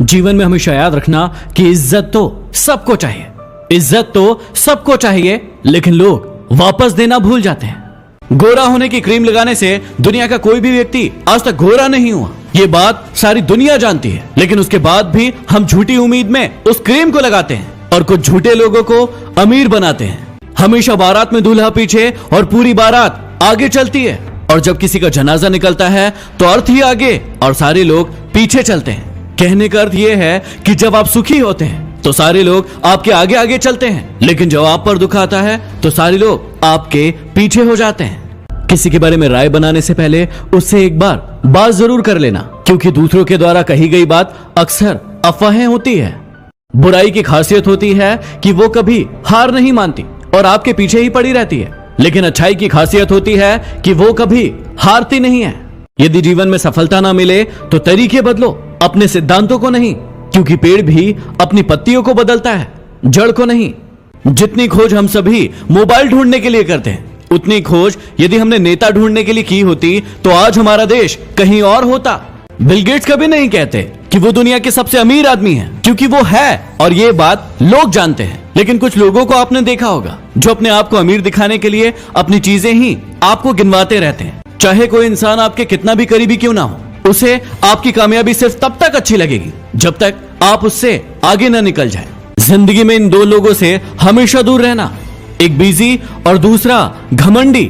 जीवन में हमेशा याद रखना कि इज्जत तो सबको चाहिए, इज्जत तो सबको चाहिए, लेकिन लोग वापस देना भूल जाते हैं। गोरा होने की क्रीम लगाने से दुनिया का कोई भी व्यक्ति आज तक गोरा नहीं हुआ, ये बात सारी दुनिया जानती है। लेकिन उसके बाद भी हम झूठी उम्मीद में उस क्रीम को लगाते हैं और कुछ झूठे लोगों को अमीर बनाते हैं। हमेशा बारात में दूल्हा पीछे और पूरी बारात आगे चलती है, और जब किसी का जनाजा निकलता है तो अर्थ ही आगे और सारे लोग पीछे चलते हैं। कहने का अर्थ यह है कि जब आप सुखी होते हैं तो सारे लोग आपके आगे आगे चलते हैं, लेकिन जब आप पर दुख आता है तो सारे लोग आपके पीछे हो जाते हैं। किसी के बारे में राय बनाने से पहले उससे एक बात जरूर कर लेना, क्योंकि दूसरों के द्वारा कही गई बात अक्सर अफवाहें होती है। बुराई की खासियत होती है कि वो कभी हार नहीं मानती और आपके पीछे ही पड़ी रहती है, लेकिन अच्छाई की खासियत होती है कि वो कभी हारती नहीं है। यदि जीवन में सफलता ना मिले तो तरीके बदलो, अपने सिद्धांतों को नहीं, क्योंकि पेड़ भी अपनी पत्तियों को बदलता है, जड़ को नहीं। जितनी खोज हम सभी मोबाइल ढूंढने के लिए करते हैं, उतनी खोज यदि हमने नेता ढूंढने के लिए की होती तो आज हमारा देश कहीं और होता। बिल गेट्स कभी नहीं कहते कि वो दुनिया के सबसे अमीर आदमी है, क्योंकि वो है और ये बात लोग जानते हैं। लेकिन कुछ लोगों को आपने देखा होगा जो अपने आप को अमीर दिखाने के लिए अपनी चीजें ही आपको गिनवाते रहते हैं। चाहे कोई इंसान आपके कितना भी करीबी क्यों ना हो, उसे आपकी कामयाबी सिर्फ तब तक अच्छी लगेगी जब तक आप उससे आगे न निकल जाए। जिंदगी में इन दो लोगों से हमेशा दूर रहना, एक बिजी और दूसरा घमंडी।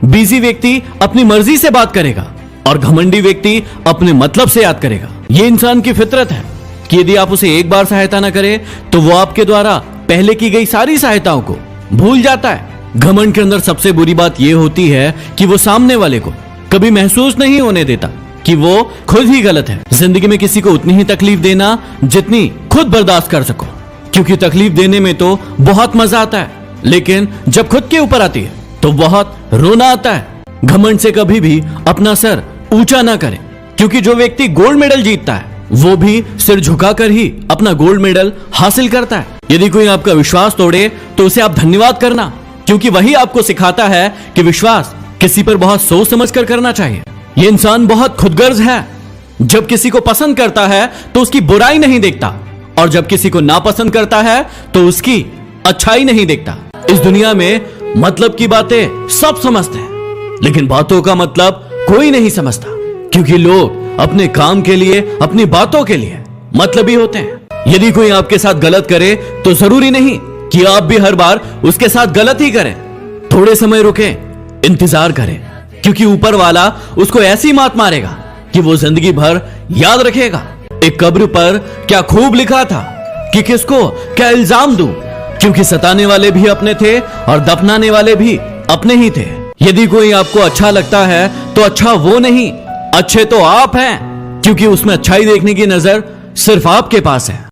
बिजी व्यक्ति अपनी मर्जी से बात करेगा और घमंडी व्यक्ति अपने मतलब से याद करेगा। ये इंसान की फितरत है कि यदि आप उसे एक बार सहायता न करें तो वो आपके द्वारा पहले की गई सारी सहायताओं को भूल जाता है। घमंड के अंदर सबसे बुरी बात यह होती है कि वो सामने वाले को कभी महसूस नहीं होने देता कि वो खुद ही गलत है। जिंदगी में किसी को उतनी ही तकलीफ देना जितनी खुद बर्दाश्त कर सको, क्योंकि तकलीफ देने में तो बहुत मजा आता है, लेकिन जब खुद के ऊपर आती है तो बहुत रोना आता है। घमंड से कभी भी अपना सर ऊंचा ना करें, क्योंकि जो व्यक्ति गोल्ड मेडल जीतता है वो भी सिर झुकाकर ही अपना गोल्ड मेडल हासिल करता है। यदि कोई आपका विश्वास तोड़े तो उसे आप धन्यवाद करना, क्योंकि वही आपको सिखाता है कि विश्वास किसी पर बहुत सोच समझ कर करना चाहिए। ये इंसान बहुत खुदगर्ज है, जब किसी को पसंद करता है तो उसकी बुराई नहीं देखता, और जब किसी को नापसंद करता है तो उसकी अच्छाई नहीं देखता। इस दुनिया में मतलब की बातें सब समझते हैं, लेकिन बातों का मतलब कोई नहीं समझता, क्योंकि लोग अपने काम के लिए, अपनी बातों के लिए मतलबी होते हैं। यदि कोई आपके साथ गलत करे तो जरूरी नहीं कि आप भी हर बार उसके साथ गलत ही करें। थोड़े समय रुके, इंतजार करें, क्योंकि ऊपर वाला उसको ऐसी मात मारेगा कि वो जिंदगी भर याद रखेगा। एक कब्र पर क्या खूब लिखा था कि किसको क्या इल्जाम दूं, क्योंकि सताने वाले भी अपने थे और दफनाने वाले भी अपने ही थे। यदि कोई आपको अच्छा लगता है तो अच्छा वो नहीं, अच्छे तो आप हैं, क्योंकि उसमें अच्छाई देखने की नजर सिर्फ आपके पास है।